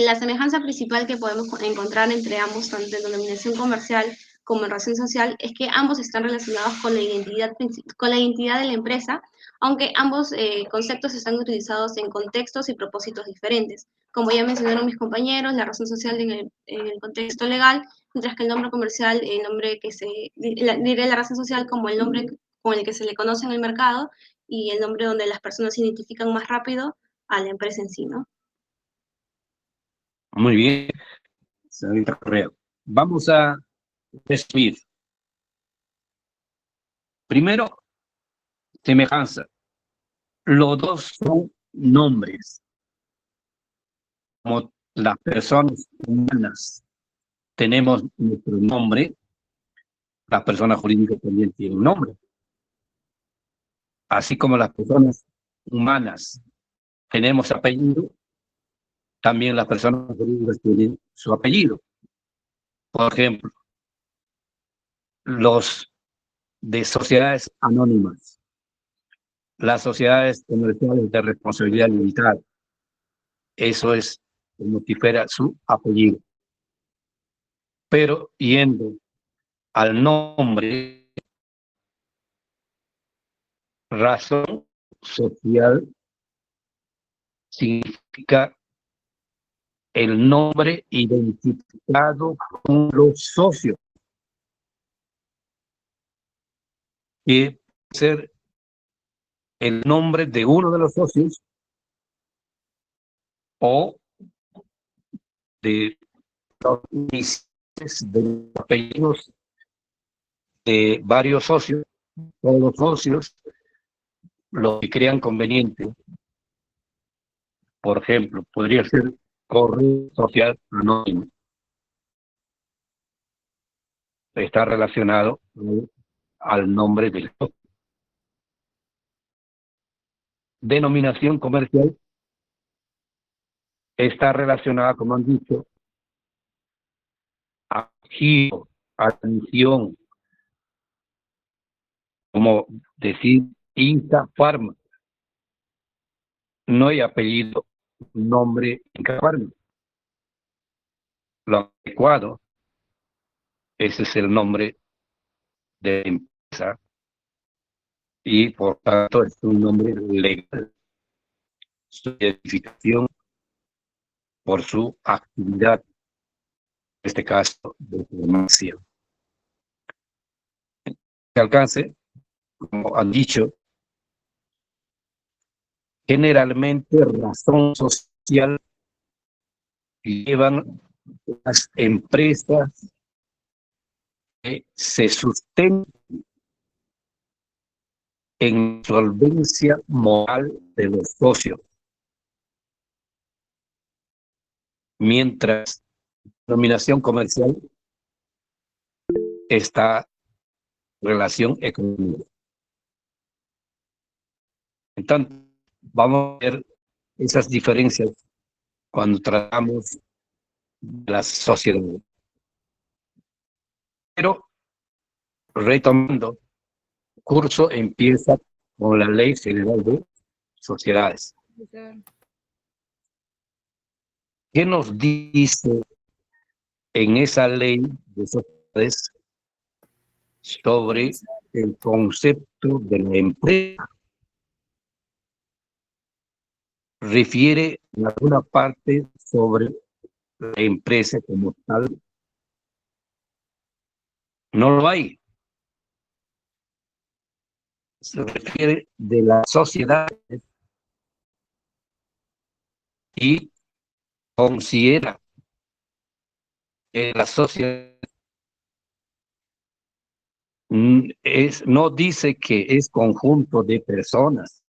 La semejanza principal que podemos encontrar entre ambos, tanto en denominación comercial como en razón social, es que ambos están relacionados con la identidad de la empresa, aunque ambos conceptos están utilizados en contextos y propósitos diferentes. Como ya mencionaron mis compañeros, la razón social en el contexto legal, mientras que el nombre comercial, el nombre que diré la razón social como el nombre con el que se le conoce en el mercado y el nombre donde las personas se identifican más rápido a la empresa en sí, ¿no? Muy bien, señorita Correa. Vamos a resumir. Primero, semejanza. Los dos son nombres. Como las personas humanas tenemos nuestro nombre, las personas jurídicas también tienen nombre. Así como las personas humanas tenemos apellido, también las personas jurídicas tienen su apellido. Por ejemplo, los de sociedades anónimas, las sociedades comerciales de responsabilidad limitada, eso es como si fuera su apellido. Pero yendo al nombre, razón social significa el nombre identificado con los socios, que puede ser el nombre de uno de los socios o de los iniciales de los apellidos de varios socios, todos los socios, lo que crean conveniente. Por ejemplo, podría ser correo social anónimo. Está relacionado al nombre del socio. Denominación comercial está relacionada, como han dicho, a giro, atención, como decir Inca Pharma. No hay apellido, nombre Inca Pharma. Lo adecuado, ese es el nombre de la empresa y por tanto es un nombre legal. Su identificación por su actividad, en este caso de farmacia. Que alcance, como han dicho, generalmente razón social llevan las empresas que se sustentan en solvencia moral de los socios, mientras la denominación comercial está relación económica. Entonces, vamos a ver esas diferencias cuando tratamos de las sociedades. Pero, retomando, el curso empieza con la Ley General de Sociedades. ¿Qué nos dice en esa ley de sociedades sobre el concepto de la empresa? ¿Refiere en alguna parte sobre la empresa como tal? No lo hay. Se refiere de las sociedades y considera que la sociedad no dice que es conjunto de personas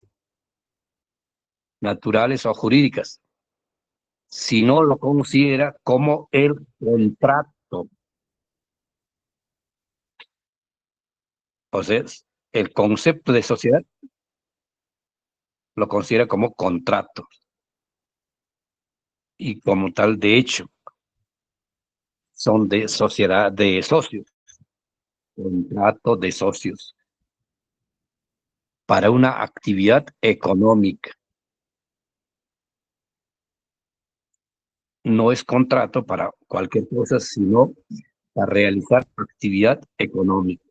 naturales o jurídicas, sino lo considera como el contrato. O sea, el concepto de sociedad lo considera como contrato. Y como tal, de hecho, son de sociedad de socios, contrato de socios, para una actividad económica. no es contrato para cualquier cosa, sino para realizar actividad económica.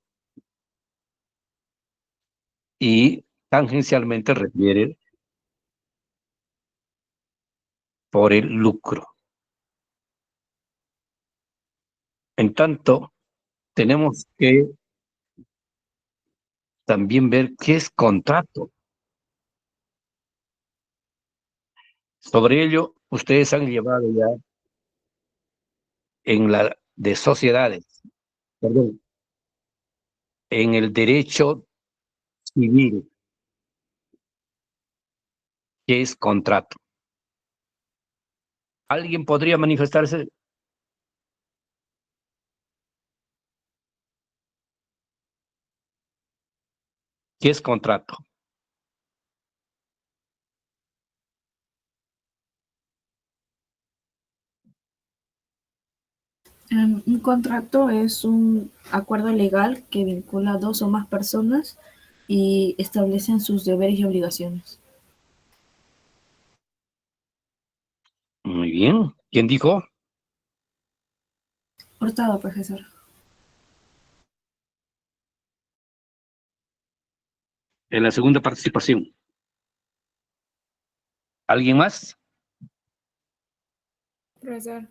Y tangencialmente refiere por el lucro. En tanto, tenemos que también ver qué es contrato. Sobre ello, ustedes han llevado ya en la de sociedades, perdón, en el derecho civil, qué es contrato. ¿Alguien podría manifestarse? ¿Qué es contrato? Un contrato es un acuerdo legal que vincula a dos o más personas y establecen sus deberes y obligaciones. Muy bien. ¿Quién dijo? Hurtado, profesor. En la segunda participación. ¿Alguien más? Profesor.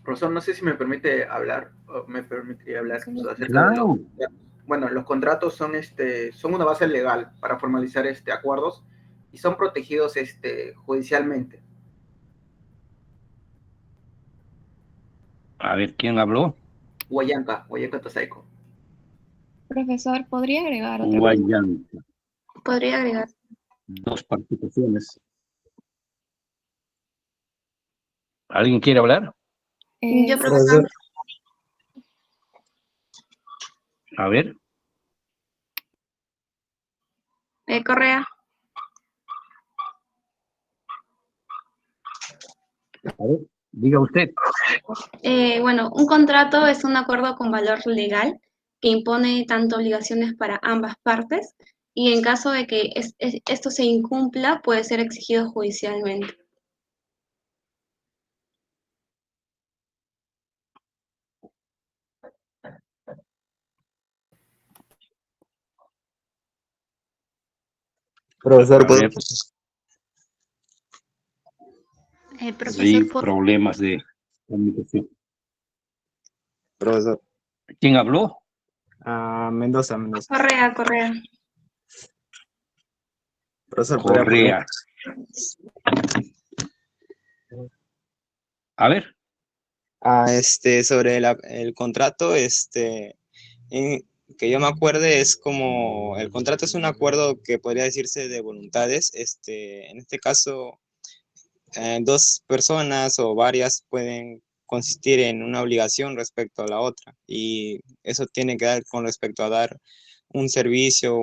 Profesor, no sé si me permite hablar, o me permitiría hablar acerca de Claro. bueno, los contratos son una base legal para formalizar acuerdos y son protegidos judicialmente. A ver, ¿quién habló? Huallanca Tasaico. Profesor, ¿podría agregar otra cosa? Huallanca. Podría agregar. 2 participaciones. ¿Alguien quiere hablar? Yo, Sí. profesor. A ver. Correa. A ver, diga usted. Bueno, un contrato es un acuerdo con valor legal que impone tanto obligaciones para ambas partes y en caso de que esto se incumpla puede ser exigido judicialmente. Profesor, A ver, hay Profesor, problemas de comunicación. profesor. ¿Quién habló? Mendoza. Correa. Profesor, ¿podría apoyar? Correa. A ver. Sobre el contrato, que yo me acuerde, es como, el contrato es un acuerdo que podría decirse de voluntades. En este caso, dos personas o varias pueden consistir en una obligación respecto a la otra, y eso tiene que ver con respecto a dar un servicio,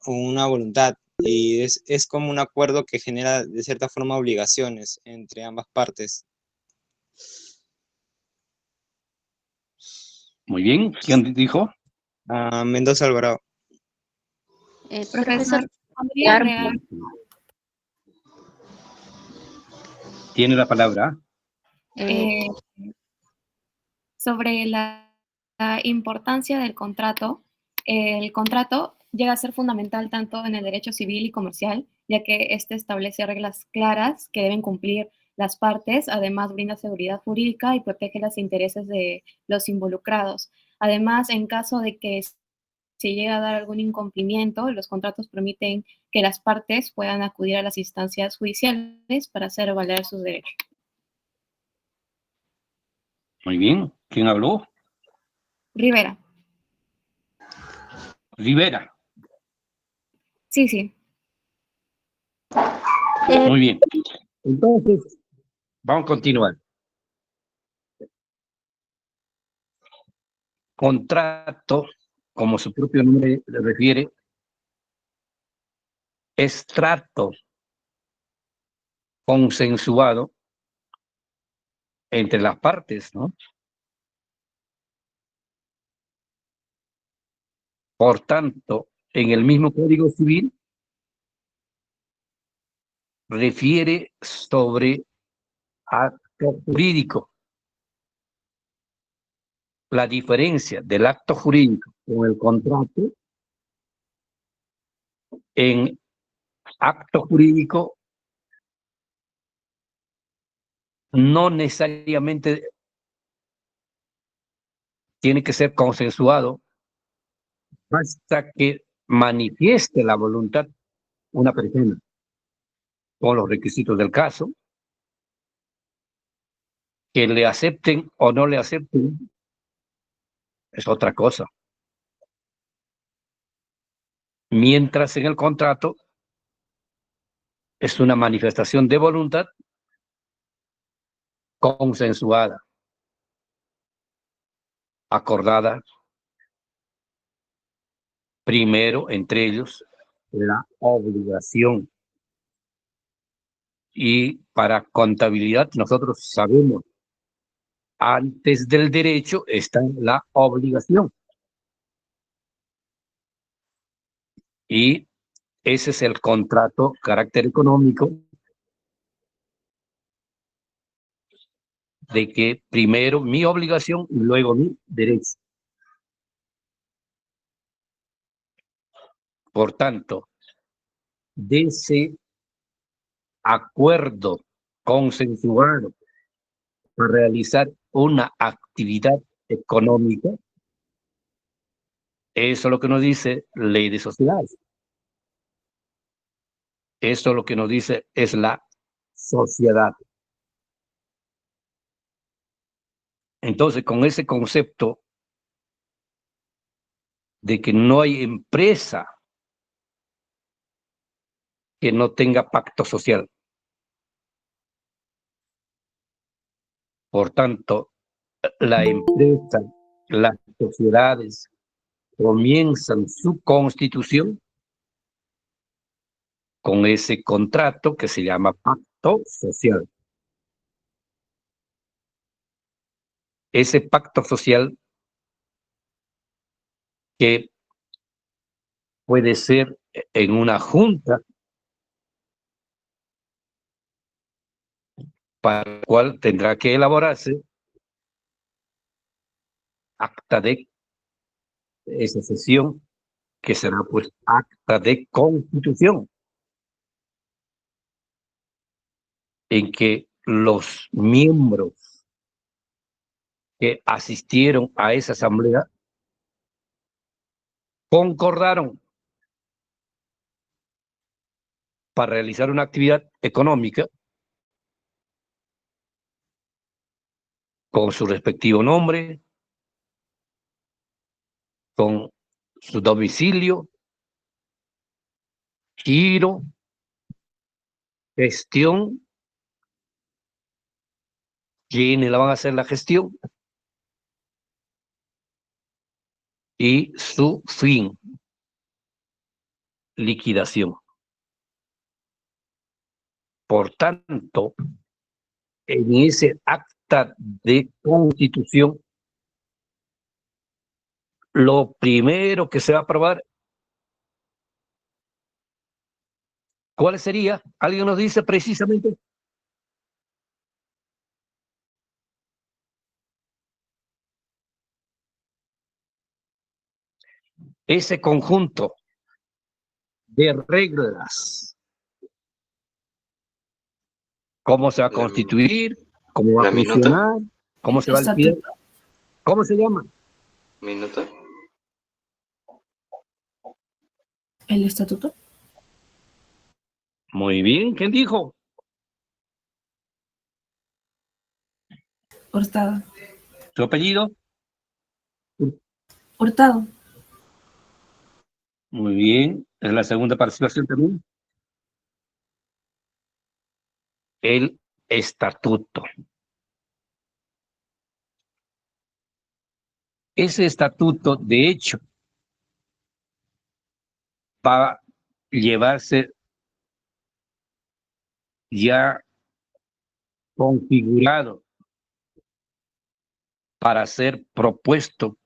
una voluntad, y es como un acuerdo que genera de cierta forma obligaciones entre ambas partes. Muy bien. ¿Quién dijo? Mendoza Alvarado. Profesor, Profesor, ¿podría agregar? Tiene la palabra. eh, sobre la importancia del contrato. El contrato llega a ser fundamental tanto en el derecho civil y comercial, ya que este establece reglas claras que deben cumplir las partes, además brinda seguridad jurídica y protege los intereses de los involucrados. Además, en caso de que se llega a dar algún incumplimiento, los contratos permiten que las partes puedan acudir a las instancias judiciales para hacer valer sus derechos. Muy bien. ¿Quién habló? Rivera. Rivera. Sí. Muy bien. Entonces, vamos a continuar. Contrato, como su propio nombre le refiere, es trato consensuado entre las partes, ¿no? Por tanto, en el mismo Código Civil refiere sobre acto jurídico. La diferencia del acto jurídico con el contrato: en acto jurídico no necesariamente tiene que ser consensuado, basta que manifieste la voluntad una persona con los requisitos del caso, que le acepten o no le acepten es otra cosa. Mientras en el contrato es una manifestación de voluntad consensuada, acordada, primero entre ellos la obligación. Y para contabilidad nosotros sabemos, antes del derecho está la obligación. Y ese es el contrato, carácter económico, de que primero mi obligación y luego mi derecho. Por tanto, de ese acuerdo consensuado para realizar una actividad económica, eso es lo que nos dice ley de sociedades. Eso es lo que nos dice es la sociedad. Entonces, con ese concepto de que no hay empresa que no tenga pacto social. Por tanto, la empresa, las sociedades comienzan su constitución con ese contrato que se llama pacto social. Ese pacto social que puede ser en una junta, para la cual tendrá que elaborarse acta de esa sesión, que será pues acta de constitución, en que los miembros que asistieron a esa asamblea concordaron para realizar una actividad económica con su respectivo nombre, con su domicilio, giro, gestión, quiénes la van a hacer la gestión y su fin, liquidación. Por tanto, en ese acta de constitución, lo primero que se va a aprobar, ¿cuál sería? ¿Alguien nos dice precisamente? Ese conjunto de reglas. ¿Cómo se va a constituir? ¿Cómo va a ¿La minuta? funcionar? ¿Cómo se va a liquidar? Estatuto. ¿Cómo se llama? ¿Minuta? El estatuto. Muy bien, ¿quién dijo? Hurtado. ¿Su apellido? Hurtado. Muy bien, es la segunda participación también. El estatuto. Ese estatuto, de hecho, va a llevarse ya configurado para ser propuesto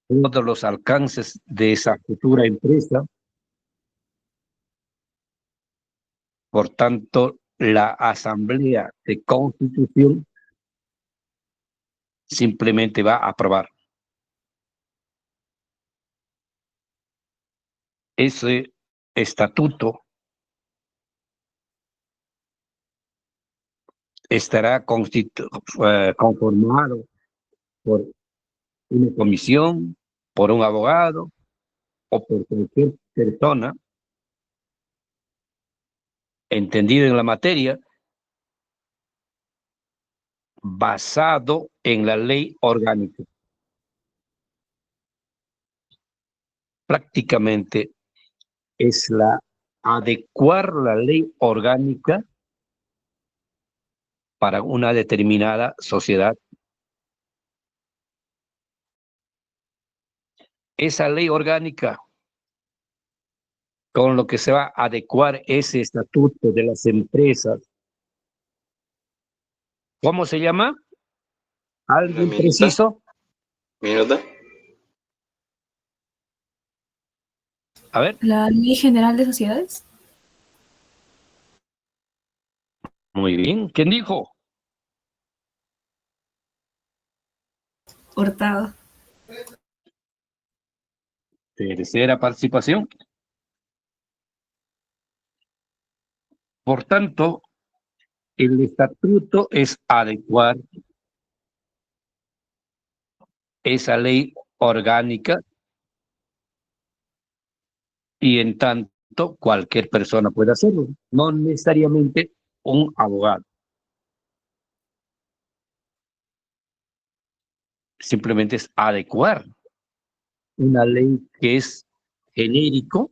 todos los alcances de esa futura empresa. Por tanto, la Asamblea de Constitución simplemente va a aprobar. Ese estatuto estará conformado por una comisión, por un abogado o por cualquier persona entendida en la materia, basado en la ley orgánica. Prácticamente es adecuar la ley orgánica para una determinada sociedad. Esa ley orgánica con lo que se va a adecuar ese estatuto de las empresas. ¿Cómo se llama? ¿Alguien preciso? ¿Minuta? A ver. ¿La Ley General de Sociedades? Muy bien. ¿Quién dijo? Hurtado. Tercera participación. Por tanto, el estatuto es adecuar esa ley orgánica y en tanto cualquier persona puede hacerlo, no necesariamente un abogado. Simplemente es adecuar una ley que es genérico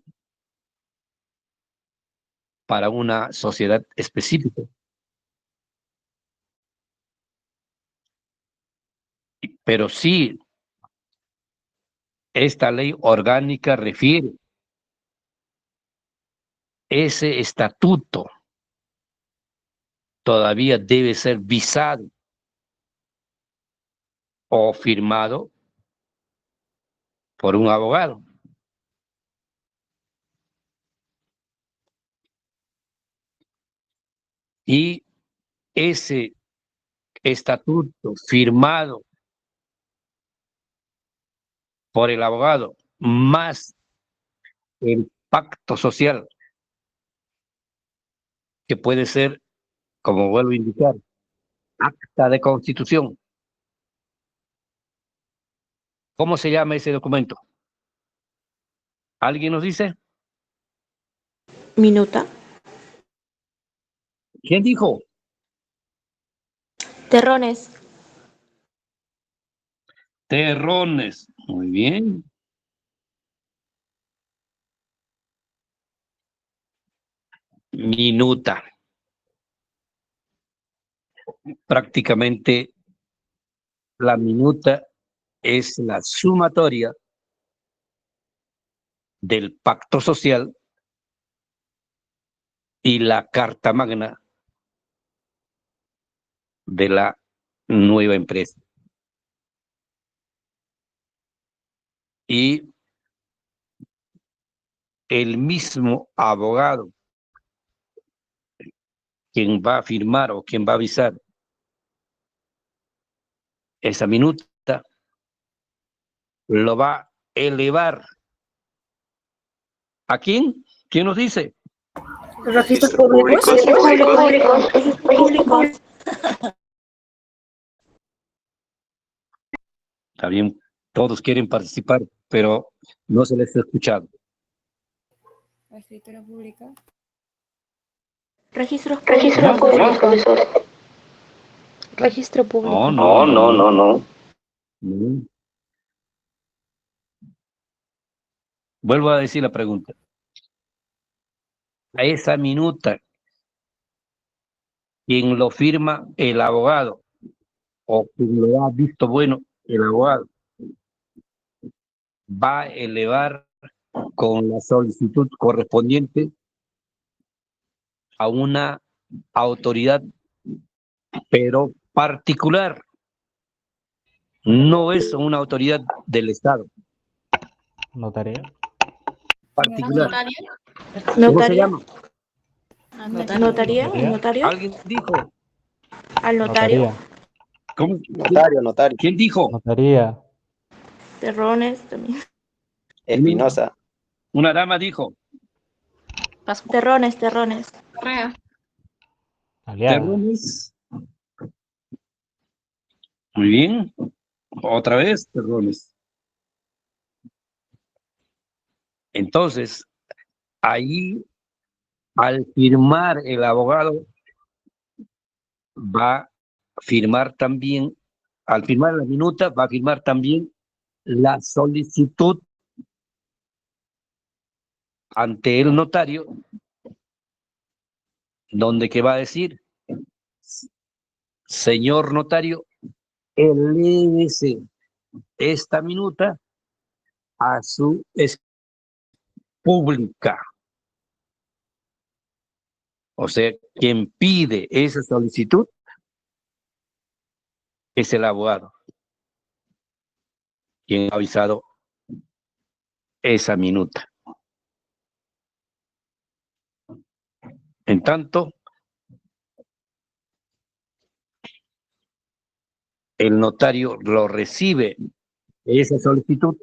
para una sociedad específica. Pero sí, esta ley orgánica refiere ese estatuto todavía debe ser visado o firmado por un abogado. Y ese estatuto firmado por el abogado más el pacto social, que puede ser, como vuelvo a indicar, acta de constitución. ¿Cómo se llama ese documento? ¿Alguien nos dice? Minuta. ¿Quién dijo? Terrones. Terrones. Muy bien. Minuta. Prácticamente la minuta es la sumatoria del pacto social y la carta magna de la nueva empresa. Y el mismo abogado quien va a firmar o quien va a avisar esa minuta lo va a elevar. ¿A quién? ¿Quién nos dice? Registros públicos. Públicos. Está bien, todos quieren participar, pero no se les ha escuchado. La escritura pública. Registros públicos, profesor. Registro público. No. Vuelvo a decir la pregunta. A esa minuta, quien lo firma el abogado o quien lo ha visto bueno el abogado, va a elevar con la solicitud correspondiente a una autoridad, pero particular. No es una autoridad del Estado. Notario. Particular. Notario. ¿Cómo se Notario. llama? Notaría. ¿El notario? ¿Alguien dijo? Al notario. Notaría. ¿Cómo? Notario, notario. ¿Quién dijo? Notaría. Terrones también. Espinosa. Una dama dijo. Terrones, terrones. Correa. Aliada. Terrones. Muy bien. Otra vez, Terrones. Entonces, ahí, al firmar el abogado, va a firmar también, al firmar la minuta, va a firmar también la solicitud ante el notario, donde que va a decir, señor notario, eléguese esta minuta a su es pública. O sea, quien pide esa solicitud es el abogado, quien ha avisado esa minuta. En tanto, el notario lo recibe esa solicitud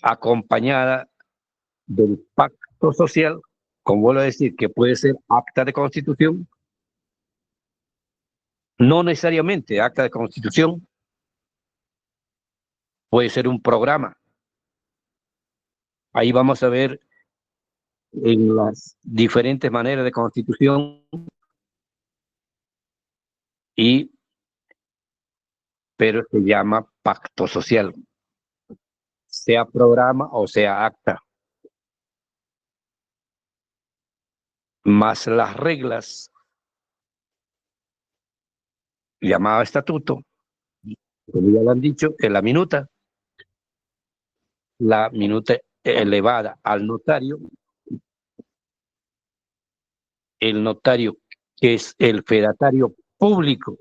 acompañada del pacto social, como vuelvo a decir, que puede ser acta de constitución, no necesariamente acta de constitución, puede ser un programa. Ahí vamos a ver en las diferentes maneras de constitución pero se llama pacto social, sea programa o sea acta, más las reglas llamado estatuto, como ya lo han dicho, en la minuta elevada al notario, el notario que es el fedatario público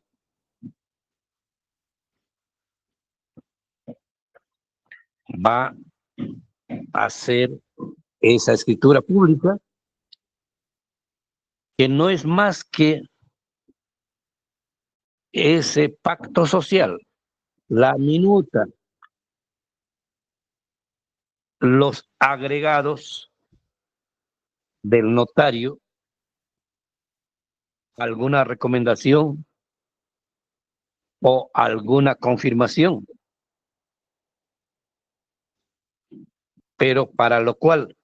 va a hacer esa escritura pública que no es más que ese pacto social, la minuta, los agregados del notario, alguna recomendación o alguna confirmación, pero para lo cual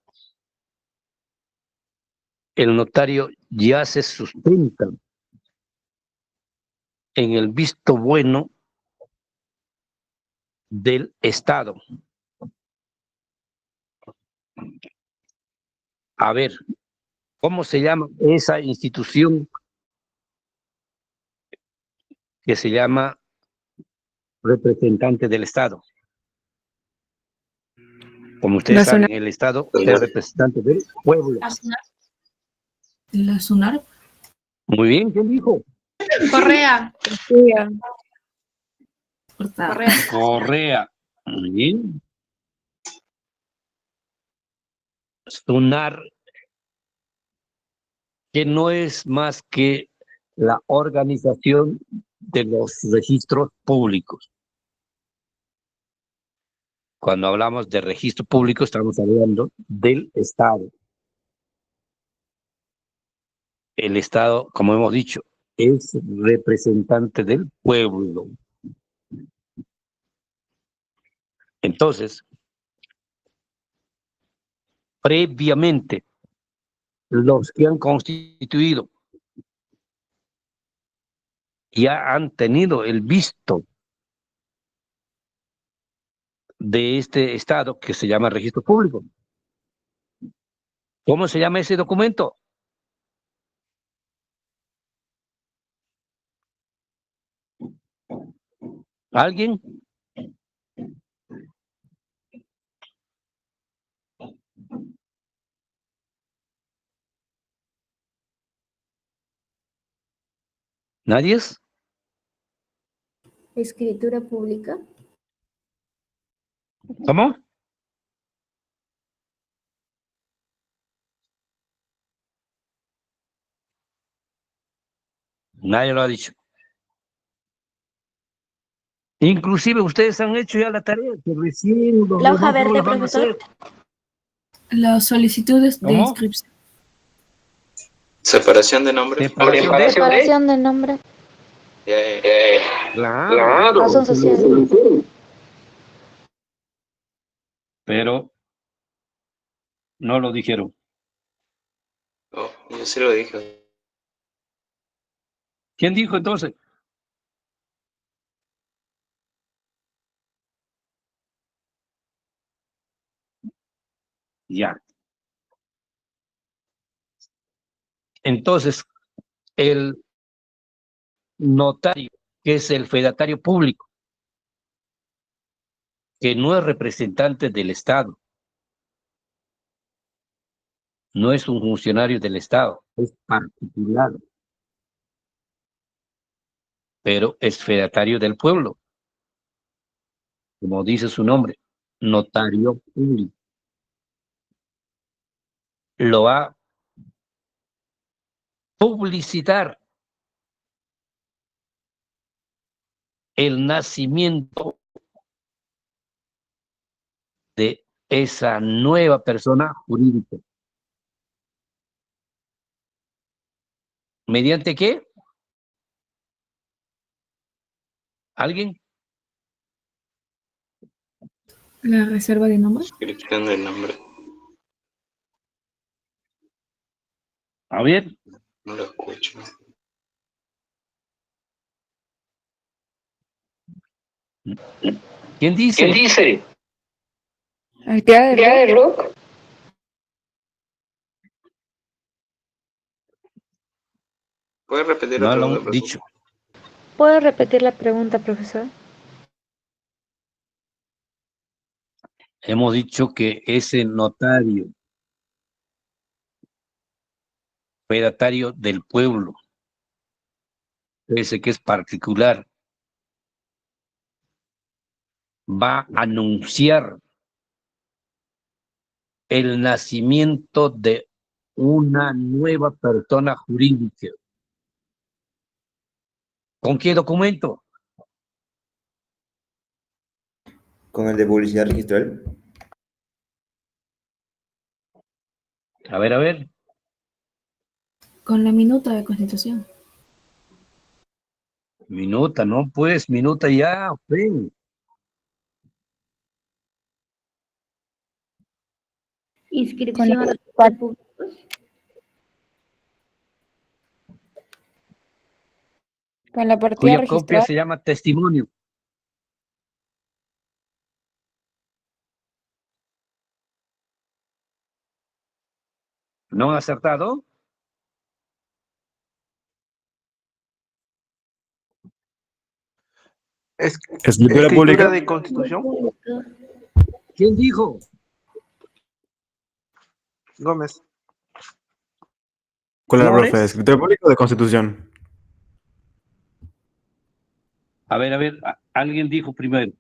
el notario ya se sustenta en el visto bueno del Estado. A ver, ¿cómo se llama esa institución que se llama representante del Estado? Como ustedes saben, el Estado es el representante del pueblo. La SUNAR. Muy bien, ¿quién dijo? Correa. Correa. Correa. Muy bien. SUNAR, que no es más que la organización de los registros públicos. Cuando hablamos de registro público, estamos hablando del Estado. El Estado, como hemos dicho, es representante del pueblo. Entonces, previamente, los que han constituido ya han tenido el visto de este Estado que se llama registro público. ¿Cómo se llama ese documento? ¿Alguien? ¿Nadie? Escritura pública. ¿Cómo? Nadie lo ha dicho. Inclusive ustedes han hecho ya la tarea, que recién los La hoja demás no verde, la van a hacer. profesor. Las solicitudes de ¿Cómo? inscripción. Separación de nombres. Separación de... Separación de nombre. Claro, Razón social. pero no lo dijeron. Oh, yo sí lo dije. ¿Quién dijo entonces? Ya. Entonces, el notario, que es el fedatario público, que no es representante del Estado, no es un funcionario del Estado, es particular, pero es fedatario del pueblo, como dice su nombre, notario público. Lo va a publicitar el nacimiento de esa nueva persona jurídica. ¿Mediante qué? ¿Alguien? La reserva de nombre. Inscripción del nombre. A ver, No lo escucho. ¿quién dice? Actividad de rock. ¿Puedes repetir No la lo pregunta, han profesor? dicho. ¿Puedo repetir la pregunta, profesor? Hemos dicho que ese notario, fedatario del pueblo, ese que es particular, va a anunciar el nacimiento de una nueva persona jurídica. ¿Con qué documento? Con el de publicidad registral. A ver. Con la minuta de constitución. Minuta, ¿no? Pues, minuta ya, ven. Inscripción a los públicos. Con la partida Cuya copia registrada. se llama testimonio. ¿No han acertado? Escritura pública de Constitución. ¿Quién dijo? Gómez. ¿Cuál era, profe? Flores. ¿Escritura pública o de Constitución? A ver, alguien dijo primero.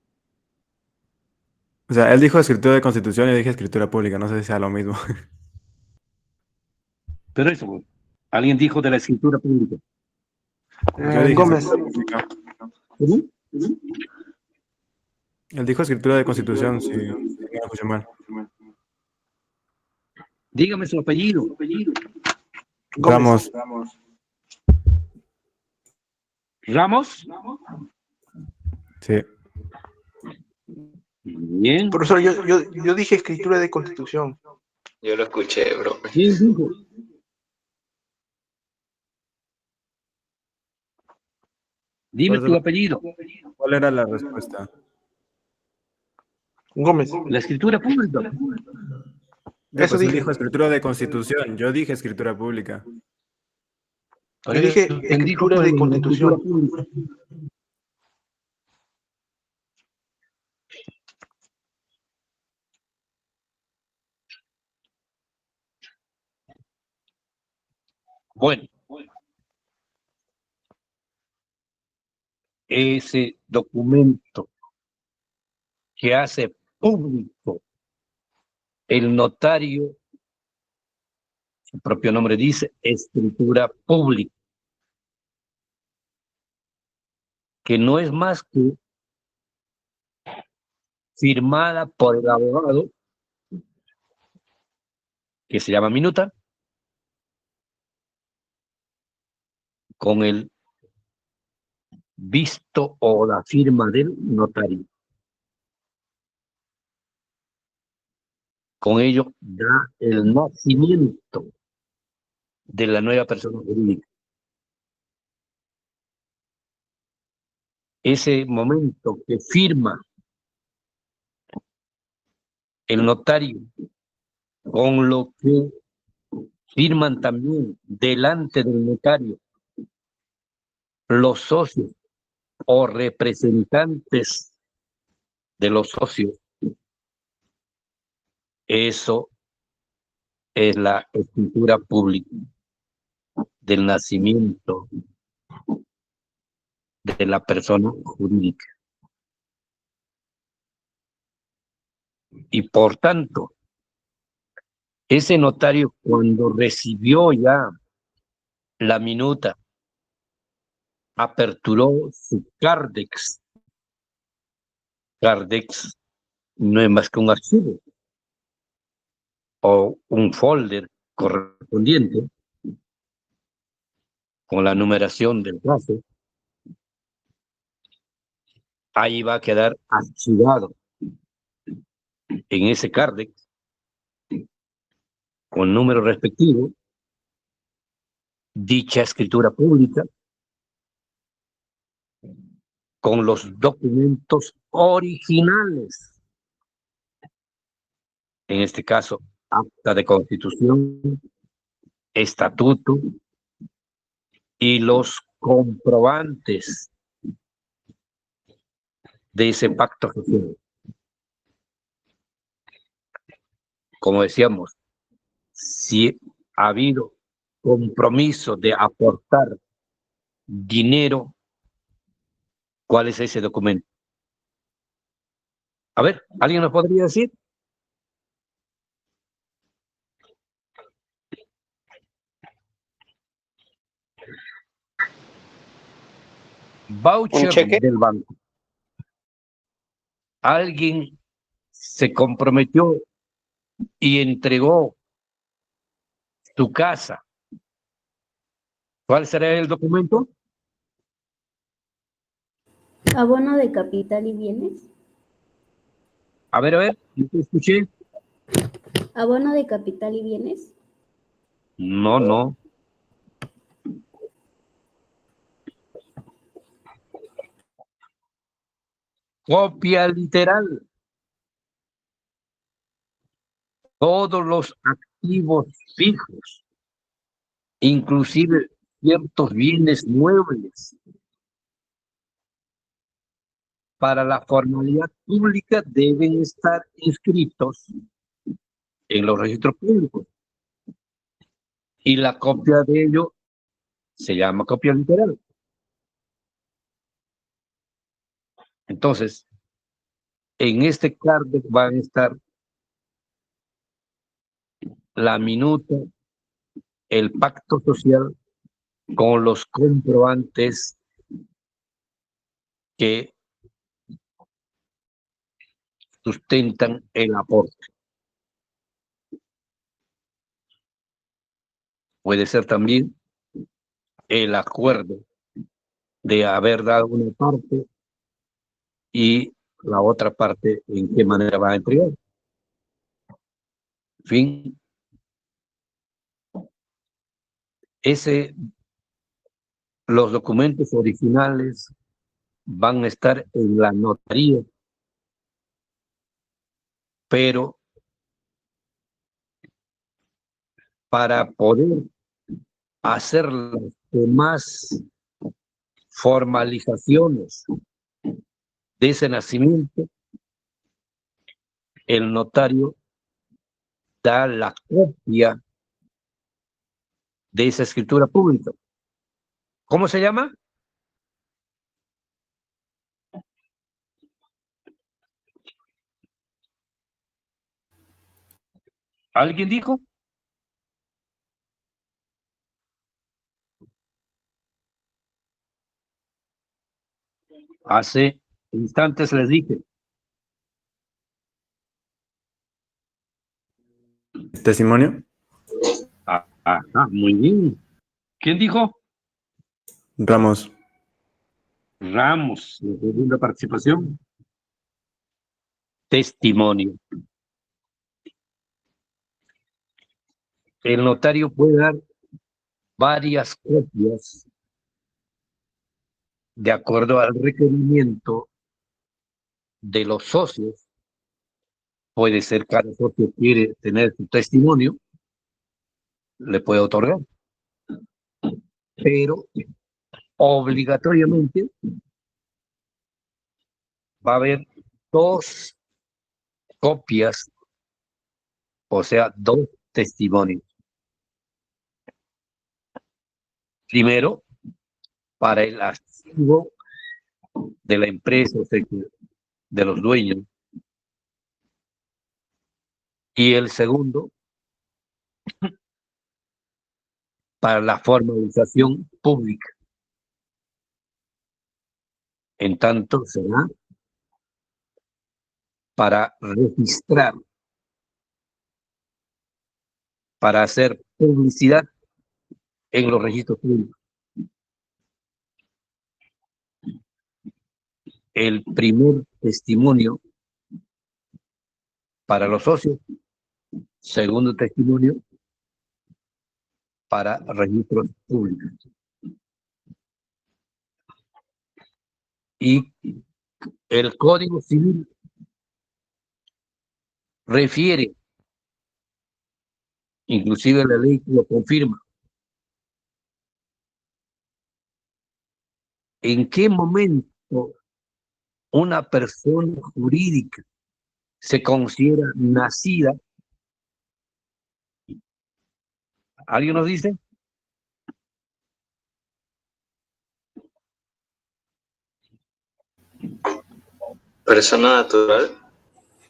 O sea, él dijo escritura de Constitución y yo dije escritura pública. No sé si sea lo mismo. Pero eso, alguien dijo de la escritura pública. Yo dije Gómez. escritura pública. ¿Cómo? Él dijo escritura de Constitución, si no me escuché mal. Dígame su apellido. Ramos. ¿Ramos? Sí. Bien. Profesor, yo dije escritura de Constitución. Yo lo escuché, bro. ¿Quién dijo? Dime tu apellido. ¿Cuál era la respuesta? Gómez. La escritura pública. Eso Pues él dije. dijo escritura de Constitución. Yo dije escritura pública. Yo dije escritura de Constitución. Bueno, ese documento que hace público. El notario, su propio nombre dice, escritura pública, que no es más que firmada por el abogado, que se llama minuta, con el visto o la firma del notario. Con ello da el nacimiento de la nueva persona jurídica. Ese momento que firma el notario, con lo que firman también delante del notario los socios o representantes de los socios, eso es la escritura pública del nacimiento de la persona jurídica. Y por tanto, ese notario, cuando recibió ya la minuta, aperturó su Cardex. Cardex no es más que un archivo o un folder correspondiente con la numeración del caso. Ahí va a quedar archivado en ese Cardex con número respectivo dicha escritura pública con los documentos originales, en este caso acta de constitución, estatuto y los comprobantes de ese pacto social. Como decíamos, si ha habido compromiso de aportar dinero, ¿cuál es ese documento? A ver, ¿alguien nos podría decir? Voucher del banco. Alguien se comprometió y entregó su casa. ¿Cuál será el documento? Abono de capital y bienes. A ver, ¿no te escuché? Abono de capital y bienes. No. Copia literal. Todos los activos fijos, inclusive ciertos bienes muebles, para la formalidad pública deben estar inscritos en los registros públicos. Y la copia de ello se llama copia literal. Entonces, en este cárdex van a estar la minuta, el pacto social con los comprobantes que sustentan el aporte. Puede ser también el acuerdo de haber dado una parte y la otra parte en qué manera va a entregar. En fin, los documentos originales van a estar en la notaría, pero para poder hacer las demás formalizaciones de ese nacimiento, el notario da la copia de esa escritura pública. ¿Cómo se llama? ¿Alguien dijo? Hace instantes les dije. ¿Testimonio? Muy bien. ¿Quién dijo? Ramos. Ramos, la segunda participación. Testimonio. El notario puede dar varias copias de acuerdo al requerimiento de los socios. Puede ser que cada socio quiere tener su testimonio, le puede otorgar, pero obligatoriamente va a haber 2 copias, o sea, 2 testimonios. Primero, para el archivo de la empresa, o sea, de los dueños. Y el segundo, para la formalización pública. En tanto, será para registrar, para hacer publicidad en los registros públicos. El primer testimonio para los socios, segundo testimonio para registros públicos. Y el Código Civil refiere, inclusive la ley lo confirma, en qué momento una persona jurídica se considera nacida. ¿Alguien nos dice? ¿Persona natural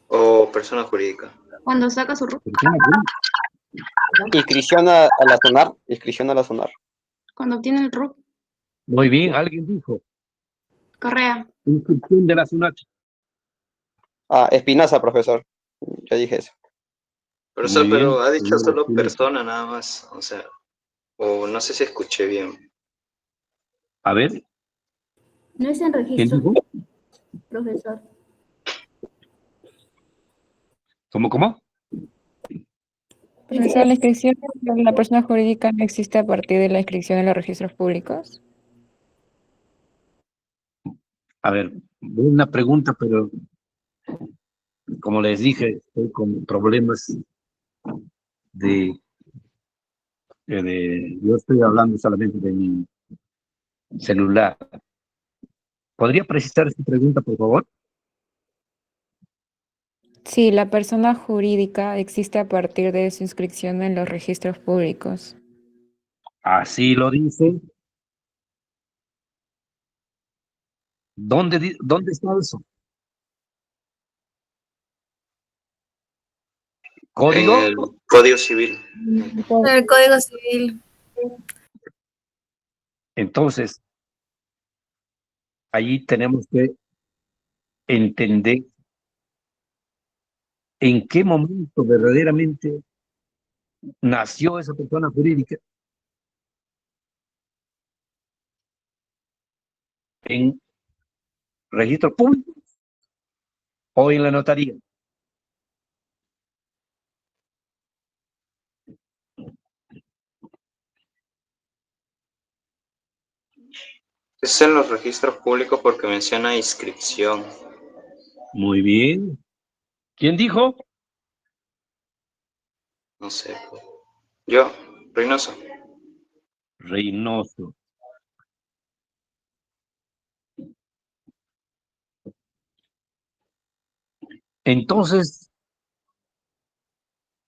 o persona jurídica? Cuando saca su RUC, Inscripción a la SUNAR. Inscripción a la SUNAR. cuando obtiene el RUC, Muy bien, alguien dijo. Correa. Inscripción de la SUNAT. Espinaza, profesor. Ya dije eso. Profesor, Muy bien. pero ha dicho solo Sí. persona nada más, o sea, o no sé si escuché bien. A ver, No es en ¿quién registro, dijo? profesor. ¿Cómo? Profesor, ¿la inscripción de la persona jurídica no existe a partir de la inscripción en los registros públicos? A ver, una pregunta, pero como les dije, estoy con problemas yo estoy hablando solamente de mi celular. ¿Podría precisar esta pregunta, por favor? Sí, la persona jurídica existe a partir de su inscripción en los registros públicos. Así lo dice. ¿Dónde está eso? ¿Código? En el Código Civil. El Código Civil. Entonces, allí tenemos que entender en qué momento verdaderamente nació esa persona jurídica. ¿En registros públicos o en la notaría? Es en los registros públicos porque menciona inscripción. Muy bien. ¿Quién dijo? No sé. Yo, Reynoso. Reynoso. Entonces,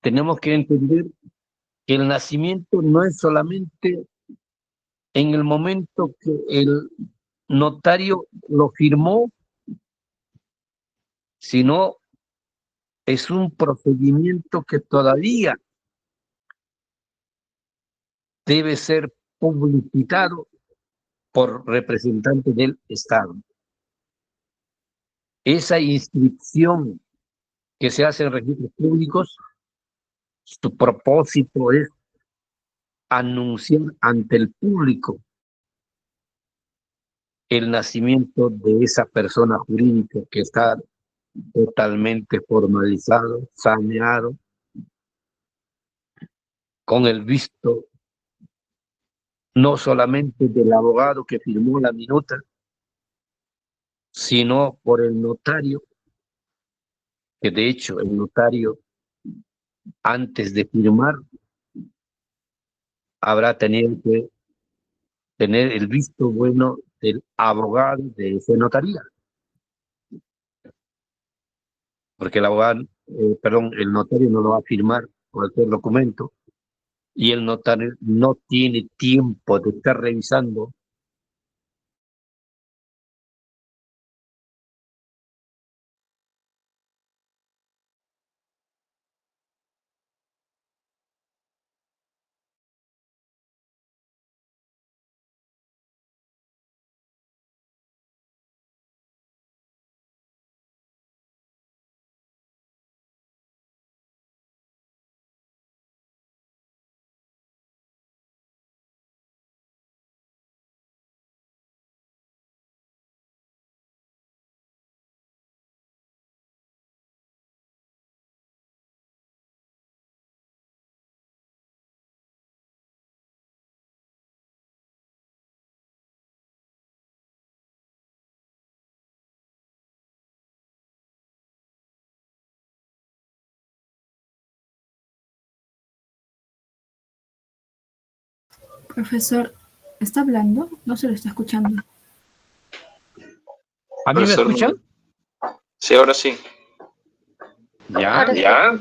tenemos que entender que el nacimiento no es solamente en el momento que el notario lo firmó, sino es un procedimiento que todavía debe ser publicitado por representantes del Estado. Esa inscripción que se hace en registros públicos, su propósito es anunciar ante el público el nacimiento de esa persona jurídica que está totalmente formalizado, saneado, con el visto no solamente del abogado que firmó la minuta, sino por el notario, que de hecho el notario, antes de firmar, habrá tenido que tener el visto bueno del abogado de esa notaría. Porque el abogado, el notario no lo va a firmar cualquier documento y el notario no tiene tiempo de estar revisando Profesor, ¿está hablando? No se lo está escuchando. ¿A mí me Profesor, escuchan? Sí, ahora sí. Ya,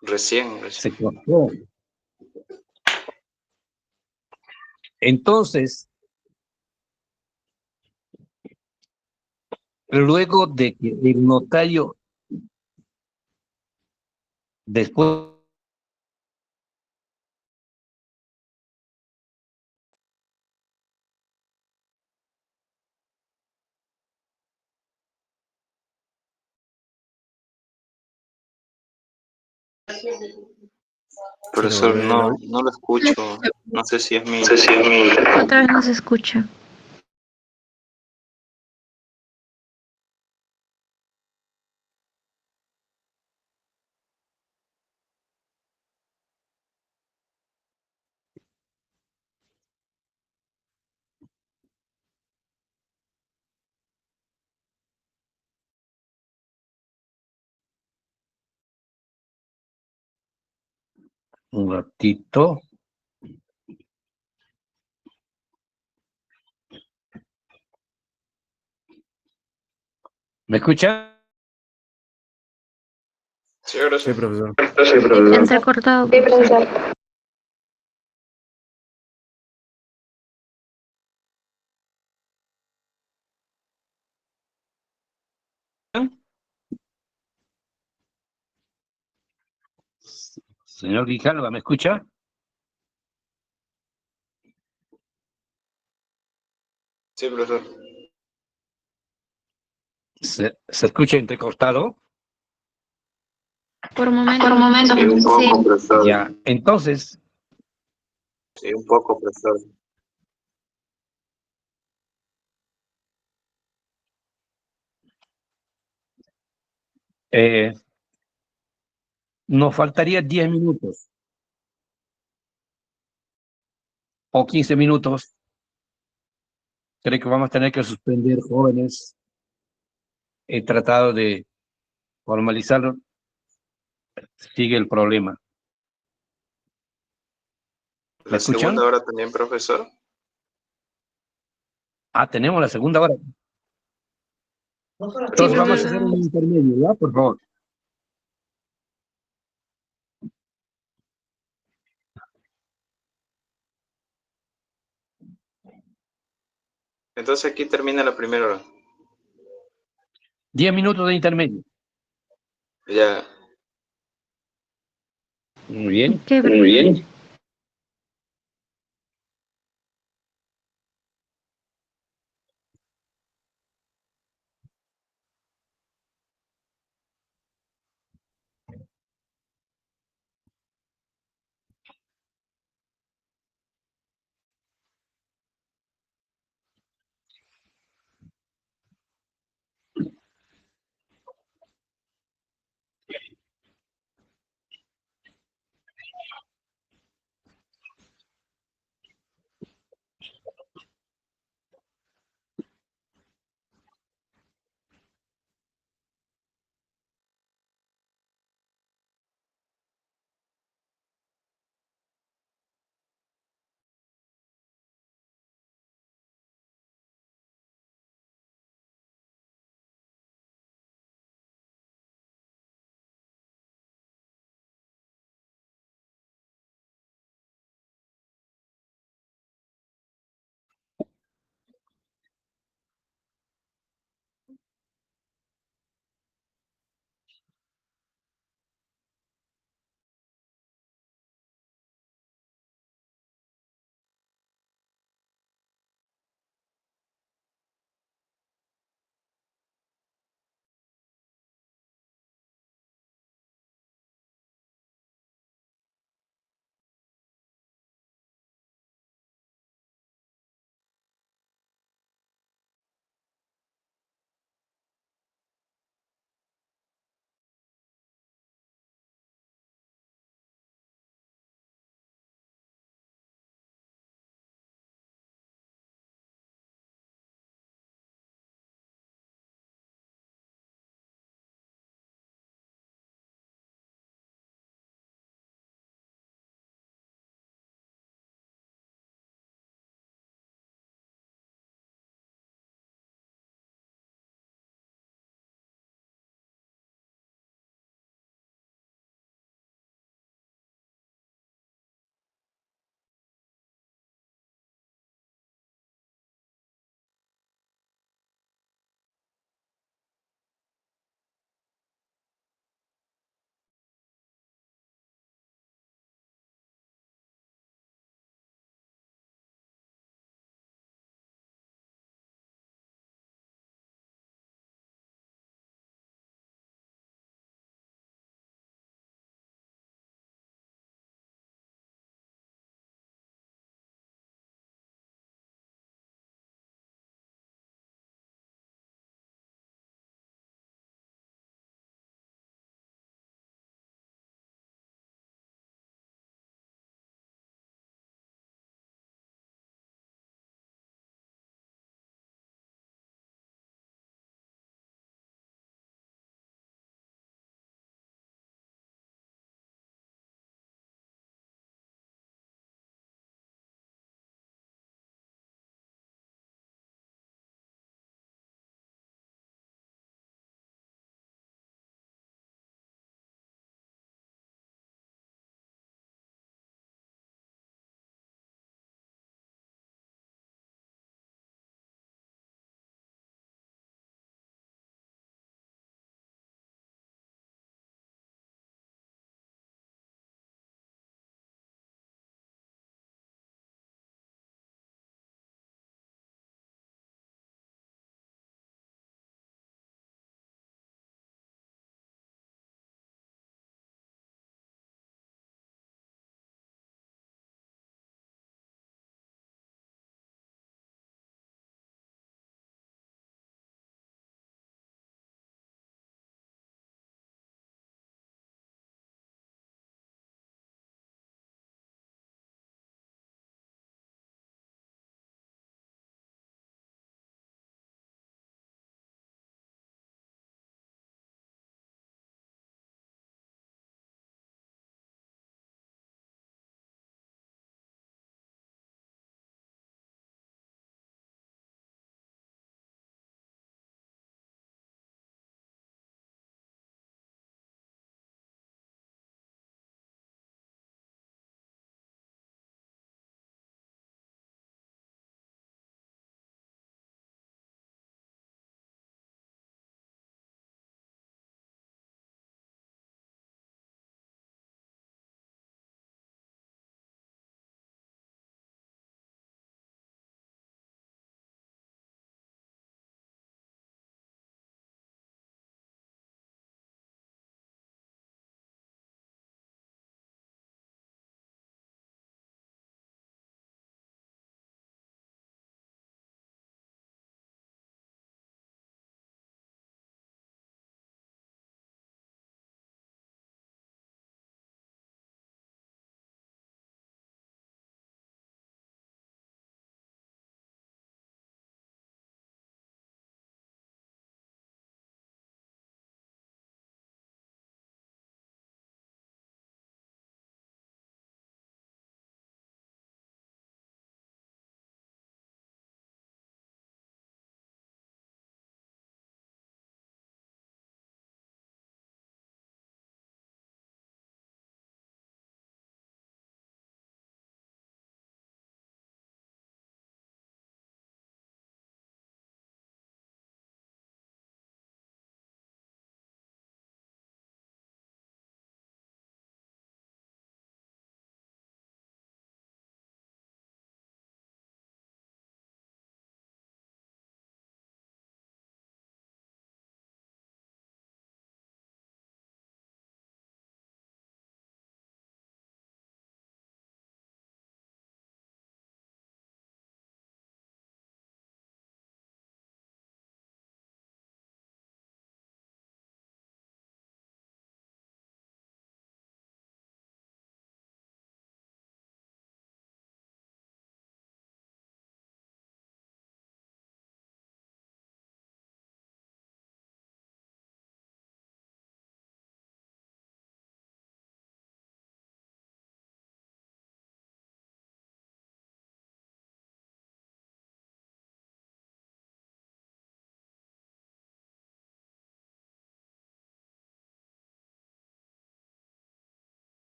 Recién. se cortó. Entonces, luego de que el notario, después Profesor, no lo escucho. No sé si es mi... Otra vez no se escucha. un ratito. ¿Me escuchan? Sí, ahora sí. Sí, profesor. Entrecortado. Señor Grijalva, ¿me escucha? Sí, profesor. ¿Se escucha entrecortado? Por momentos. Sí, un poco, profesor. Ya, entonces, Sí, un poco, profesor. nos faltaría 10 minutos o 15 minutos. Creo que vamos a tener que suspender, jóvenes. He tratado de formalizarlo. Sigue el problema. ¿Me La escuchan? segunda hora también, profesor. Ah, tenemos la segunda hora. Entonces vamos a hacer un intermedio, ¿ya? Por favor. Entonces aquí termina la primera hora. 10 minutos de intermedio. Ya. Muy bien. Qué Muy bien.